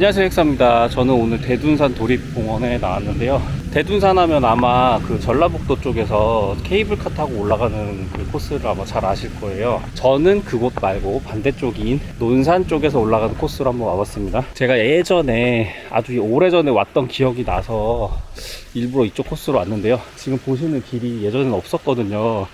안녕하세요, 헥사입니다. 저는 오늘 대둔산 도립공원에 나왔는데요. 대둔산 하면 아마 그 전라북도 쪽에서 케이블카 타고 올라가는 그 코스를 아마 잘 아실 거예요. 저는 그곳 말고 반대쪽인 논산 쪽에서 올라가는 코스로 한번 와봤습니다. 제가 예전에 아주 오래전에 왔던 기억이 나서 일부러 이쪽 코스로 왔는데요. 지금 보시는 길이 예전에는 없었거든요.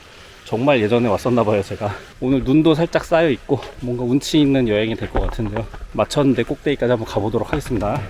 정말 예전에 왔었나봐요. 제가 오늘 눈도 살짝 쌓여 있고 뭔가 운치 있는 여행이 될 것 같은데요. 마쳤는데 꼭대기까지 한번 가보도록 하겠습니다.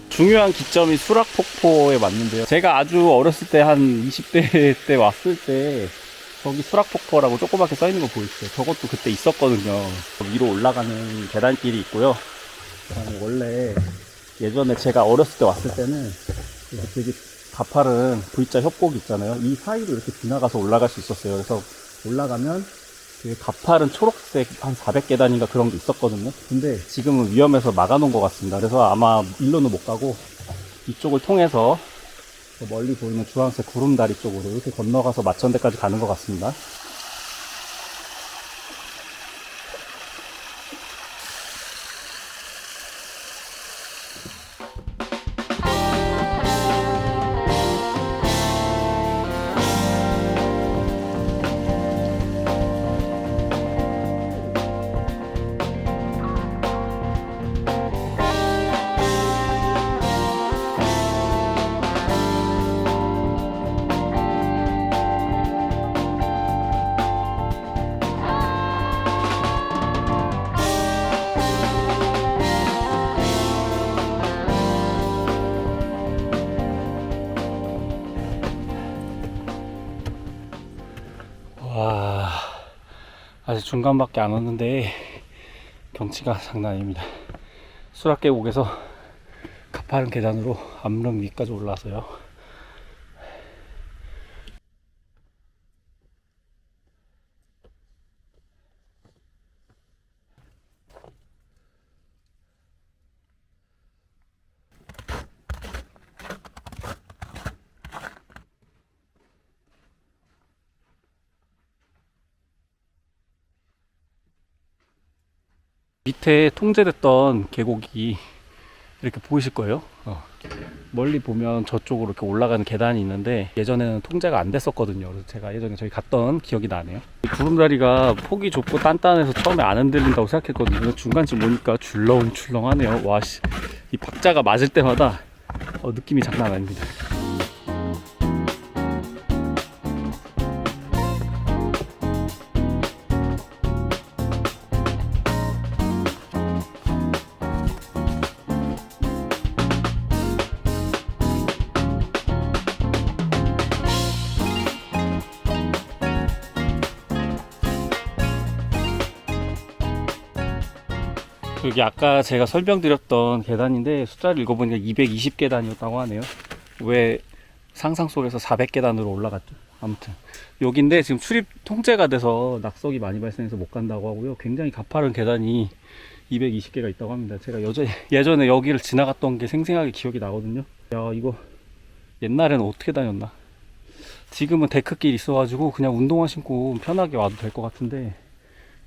중요한 기점이 수락폭포에 맞는데요. 제가 아주 어렸을 때 한 20대 때 왔을 때 저기 수락폭포라고 조그맣게 써있는 거 보이시죠? 저것도 그때 있었거든요. 위로 올라가는 계단길이 있고요. 원래 예전에 제가 어렸을 때 왔을 때는 되게 가파른 V자 협곡이 있잖아요. 이 사이로 이렇게 지나가서 올라갈 수 있었어요. 그래서 올라가면 되게 가파른 초록색 한 400계단인가 그런 게 있었거든요. 근데 지금은 위험해서 막아놓은 것 같습니다. 그래서 아마 일로는 못 가고 이쪽을 통해서 멀리 보이는 주황색 구름다리 쪽으로 이렇게 건너가서 마천대까지 가는 것 같습니다. 와, 아직 중간밖에 안 왔는데 경치가 장난 아닙니다. 수락계곡에서 가파른 계단으로 암릉 위까지 올라왔어요. 밑에 통제됐던 계곡이 이렇게 보이실 거예요. 멀리 보면 저쪽으로 이렇게 올라가는 계단이 있는데 예전에는 통제가 안 됐었거든요. 그래서 제가 예전에 저기 갔던 기억이 나네요. 구름다리가 폭이 좁고 단단해서 처음에 안 흔들린다고 생각했거든요. 근데 중간쯤 오니까 줄렁줄렁하네요. 와, 씨, 이 박자가 맞을 때마다 느낌이 장난 아닙니다. 여기 아까 제가 설명드렸던 계단인데 숫자를 읽어보니까 220계단이었다고 하네요. 왜 상상 속에서 400계단으로 올라갔죠. 아무튼 여기인데 지금 출입 통제가 돼서 낙석이 많이 발생해서 못 간다고 하고요. 굉장히 가파른 계단이 220개가 있다고 합니다. 제가 예전에 여기를 지나갔던 게 생생하게 기억이 나거든요. 야, 이거 옛날에는 어떻게 다녔나. 지금은 데크길 있어가지고 그냥 운동화 신고 편하게 와도 될 것 같은데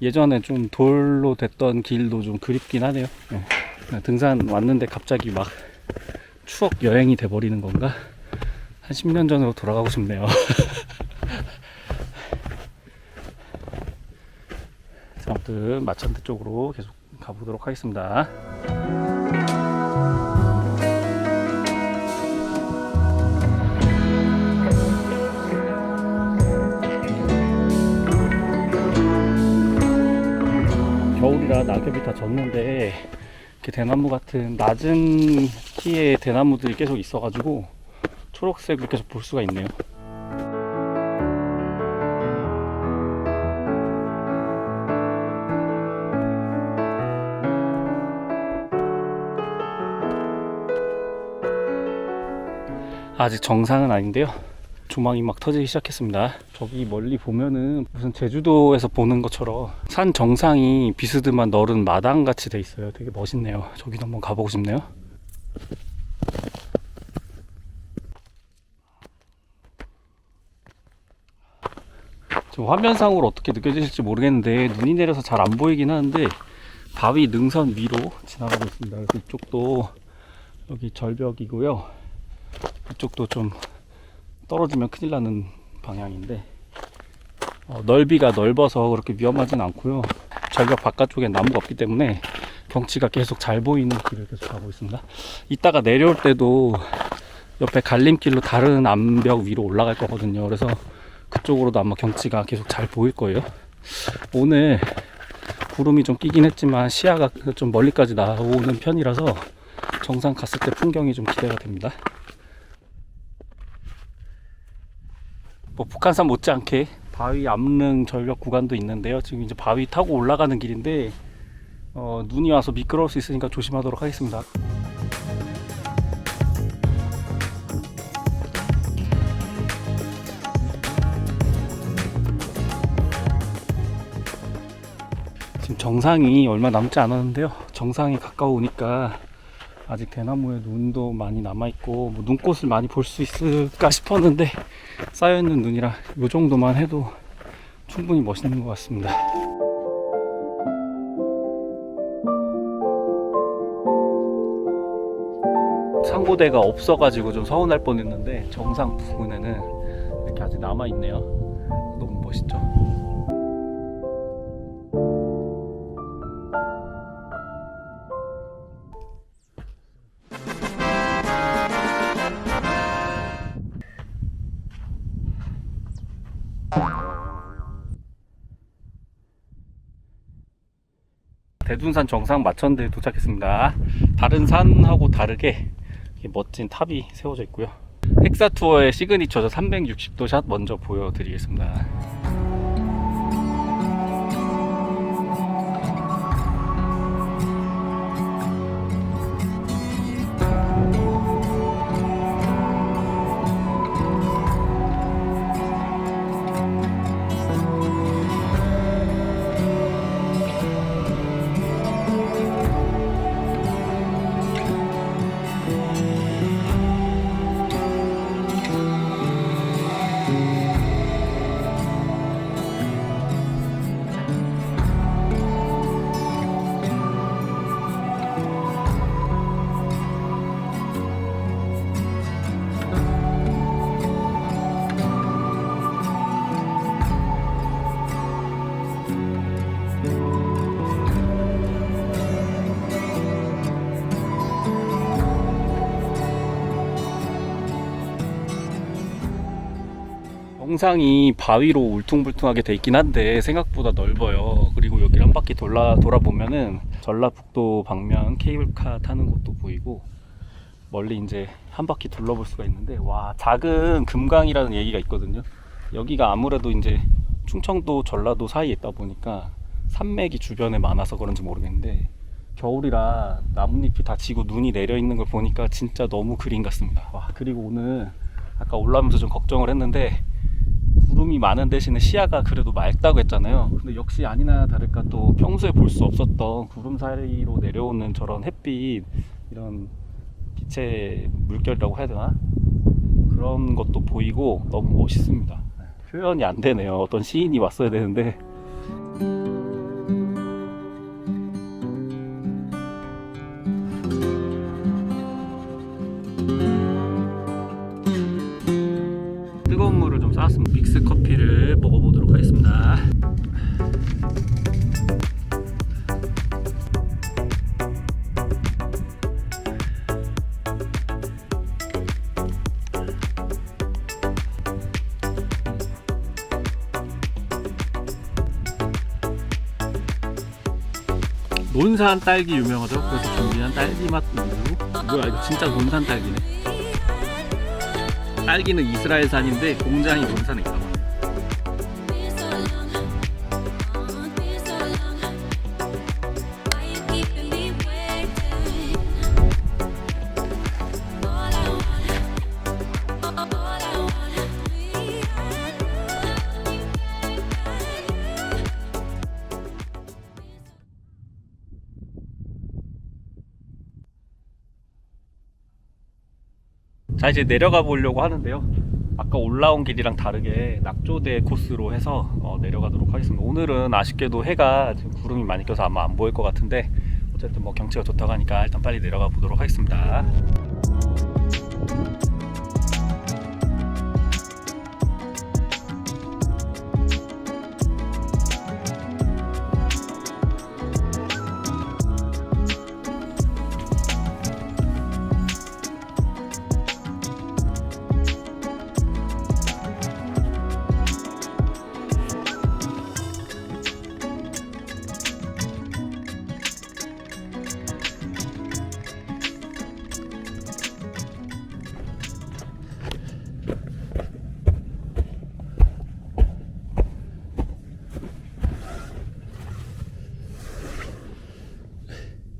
예전에 좀 돌로 됐던 길도 좀 그립긴 하네요. 네. 등산 왔는데 갑자기 막 추억 여행이 돼버리는 건가? 한 10년 전으로 돌아가고 싶네요. 아무튼 마천대 쪽으로 계속 가보도록 하겠습니다. 겨울이라 낙엽이 다 졌는데 이렇게 대나무 같은 낮은 키의 대나무들이 계속 있어가지고 초록색을 계속 볼 수가 있네요. 아직 정상은 아닌데요. 조망이 막 터지기 시작했습니다. 저기 멀리 보면은 무슨 제주도에서 보는 것처럼 산 정상이 비스듬한 넓은 마당같이 돼 있어요. 되게 멋있네요. 저기도 한번 가보고 싶네요. 지금 화면상으로 어떻게 느껴지실지 모르겠는데 눈이 내려서 잘 안 보이긴 하는데 바위 능선 위로 지나가고 있습니다. 그래서 이쪽도 여기 절벽이고요. 이쪽도 좀 떨어지면 큰일 나는 방향인데 넓이가 넓어서 그렇게 위험하진 않고요. 절벽 바깥쪽에 나무가 없기 때문에 경치가 계속 잘 보이는 길을 계속 가고 있습니다. 이따가 내려올 때도 옆에 갈림길로 다른 암벽 위로 올라갈 거거든요. 그래서 그쪽으로도 아마 경치가 계속 잘 보일 거예요. 오늘 구름이 좀 끼긴 했지만 시야가 좀 멀리까지 나오는 편이라서 정상 갔을 때 풍경이 좀 기대가 됩니다. 뭐 북한산 못지않게 바위 암릉 절벽 구간도 있는데요. 지금 이제 바위 타고 올라가는 길인데 눈이 와서 미끄러울 수 있으니까 조심하도록 하겠습니다. 지금 정상이 얼마 남지 않았는데요. 정상이 가까우니까 아직 대나무에 눈도 많이 남아있고 뭐 눈꽃을 많이 볼 수 있을까 싶었는데 쌓여있는 눈이라 이 정도만 해도 충분히 멋있는 것 같습니다. 상고대가 없어가지고 좀 서운할 뻔했는데 정상 부근에는 이렇게 아직 남아있네요. 너무 멋있죠. 대둔산 정상 마천대에 도착했습니다. 다른 산하고 다르게 멋진 탑이 세워져 있고요. 헥사 투어의 시그니처죠. 360도 샷 먼저 보여드리겠습니다. 정상이 바위로 울퉁불퉁하게 돼 있긴 한데 생각보다 넓어요. 그리고 여기를 한 바퀴 돌아보면은 전라북도 방면 케이블카 타는 곳도 보이고 멀리 이제 한 바퀴 둘러볼 수가 있는데, 와, 작은 금강이라는 얘기가 있거든요. 여기가 아무래도 이제 충청도 전라도 사이에 있다 보니까 산맥이 주변에 많아서 그런지 모르겠는데 겨울이라 나뭇잎이 다 지고 눈이 내려 있는 걸 보니까 진짜 너무 그림 같습니다. 와, 그리고 오늘 아까 올라오면서 좀 걱정을 했는데 구름이 많은 대신에 시야가 그래도 맑다고 했잖아요. 근데 역시 아니나 다를까 또 평소에 볼 수 없었던 구름 사이로 내려오는 저런 햇빛, 이런 빛의 물결이라고 해야 되나? 그런 것도 보이고 너무 멋있습니다. 표현이 안 되네요. 어떤 시인이 왔어야 되는데. 뜨거운 물을 좀 쌓았으면 믹스 커피를 먹어보도록 하겠습니다. 논산 딸기 유명하죠? 그래서 준비한 딸기 맛 우유. 뭐야, 이거 진짜 논산 딸기네. 딸기는 이스라엘산인데 공장이 논산에 있다고 하네요. 자, 이제 내려가 보려고 하는데요. 아까 올라온 길이랑 다르게 낙조대 코스로 해서 내려가도록 하겠습니다. 오늘은 아쉽게도 해가 지금 구름이 많이 껴서 아마 안 보일 것 같은데, 어쨌든 뭐 경치가 좋다고 하니까 일단 빨리 내려가 보도록 하겠습니다.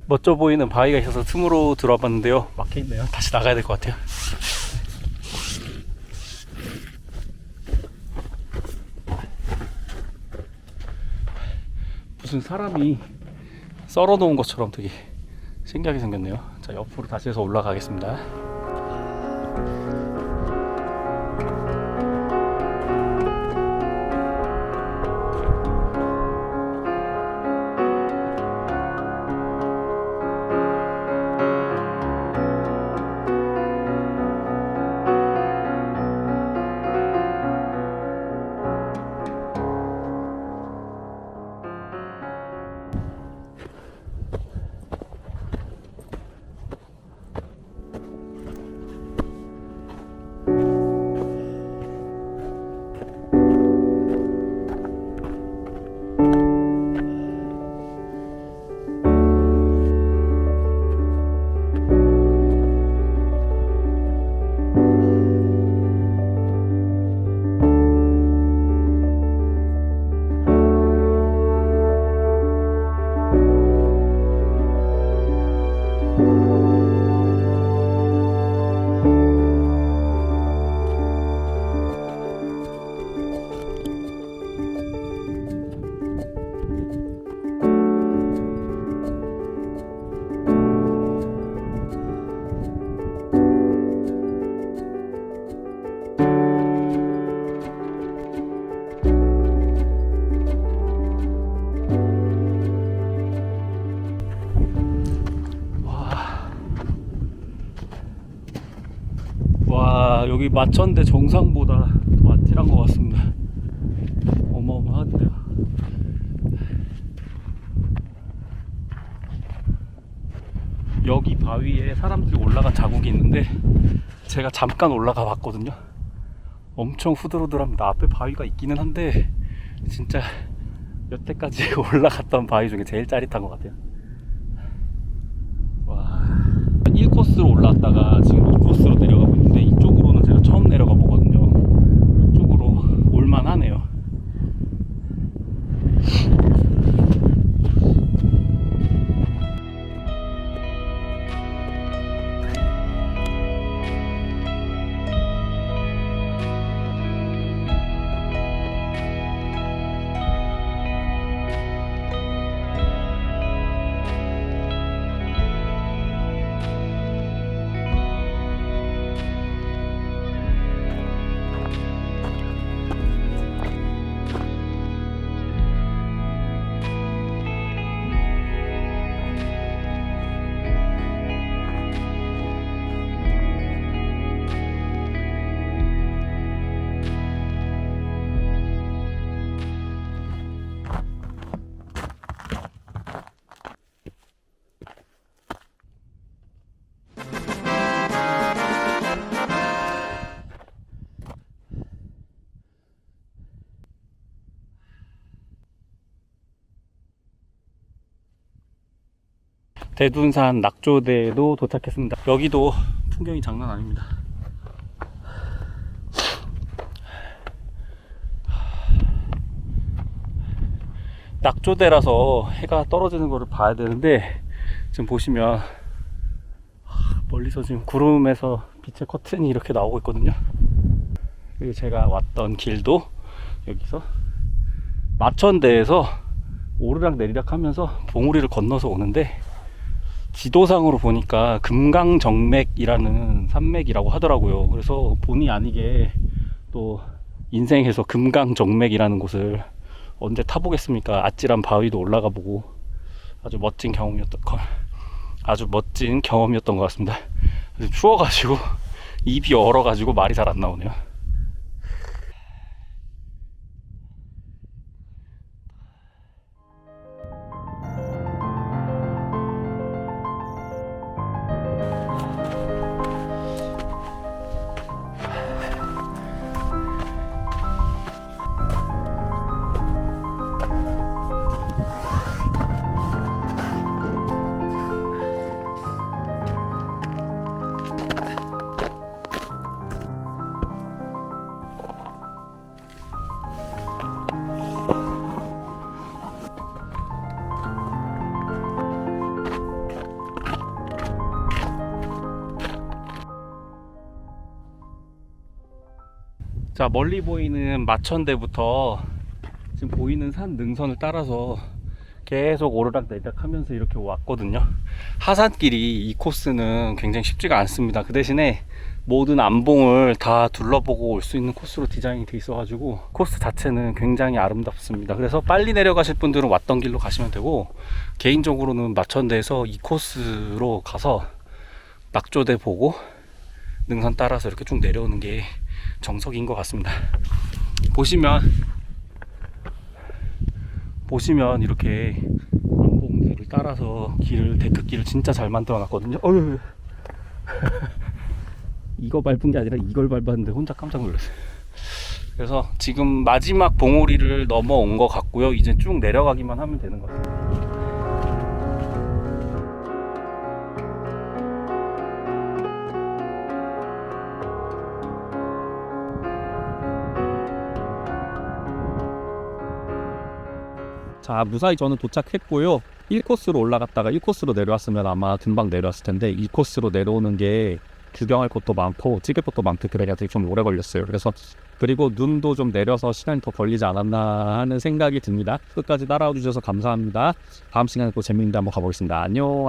멋져 보이는 바위가 있어서 틈으로 들어와 봤는데요, 막혀있네요. 다시 나가야 될 것 같아요. 무슨 사람이 썰어 놓은 것처럼 되게 신기하게 생겼네요. 자, 옆으로 다시 해서 올라가겠습니다. 와, 여기 마천대 정상보다 더 아찔한 것 같습니다. 어마어마하네요. 여기 바위에 사람들이 올라간 자국이 있는데 제가 잠깐 올라가 봤거든요. 엄청 후들후들합니다. 앞에 바위가 있기는 한데 진짜 여태까지 올라갔던 바위 중에 제일 짜릿한 것 같아요. 와, 1코스로 올라왔다가 지금 2코스로 내려가고 있는데, 이쪽으로는 제가 처음 내려가 보거든요. 이쪽으로 올만하네요. 대둔산 낙조대에도 도착했습니다. 여기도 풍경이 장난 아닙니다. 낙조대라서 해가 떨어지는 거를 봐야 되는데, 지금 보시면 멀리서 지금 구름에서 빛의 커튼이 이렇게 나오고 있거든요. 그리고 제가 왔던 길도 여기서 마천대에서 오르락 내리락 하면서 봉우리를 건너서 오는데, 지도상으로 보니까 금강정맥이라는 산맥이라고 하더라고요. 그래서 본의 아니게 또 인생에서 금강정맥이라는 곳을 언제 타보겠습니까? 아찔한 바위도 올라가 보고 아주 멋진 경험이었던 것 같습니다. 추워가지고 입이 얼어가지고 말이 잘 안 나오네요. 자, 멀리 보이는 마천대부터 지금 보이는 산 능선을 따라서 계속 오르락내리락 하면서 이렇게 왔거든요. 하산길이 이 코스는 굉장히 쉽지가 않습니다. 그 대신에 모든 암봉을 다 둘러보고 올 수 있는 코스로 디자인이 돼 있어가지고 코스 자체는 굉장히 아름답습니다. 그래서 빨리 내려가실 분들은 왔던 길로 가시면 되고, 개인적으로는 마천대에서 이 코스로 가서 낙조대 보고 능선 따라서 이렇게 쭉 내려오는 게 정석인 것 같습니다. 보시면 이렇게 암봉들을 따라서 데크길을 진짜 잘 만들어 놨거든요. 어휴. 이거 밟은 게 아니라 이걸 밟았는데 혼자 깜짝 놀랐어요. 그래서 지금 마지막 봉우리를 넘어온 것 같고요. 이제 쭉 내려가기만 하면 되는 것 같아요. 자, 무사히 저는 도착했고요. 1코스로 올라갔다가 1코스로 내려왔으면 아마 금방 내려왔을 텐데, 2코스로 내려오는 게 구경할 것도 많고 찍을 것도 많고 그래가지고 좀 오래 걸렸어요. 그리고 눈도 좀 내려서 시간이 더 걸리지 않았나 하는 생각이 듭니다. 끝까지 따라와 주셔서 감사합니다. 다음 시간에 또 재밌는 데 한번 가보겠습니다. 안녕.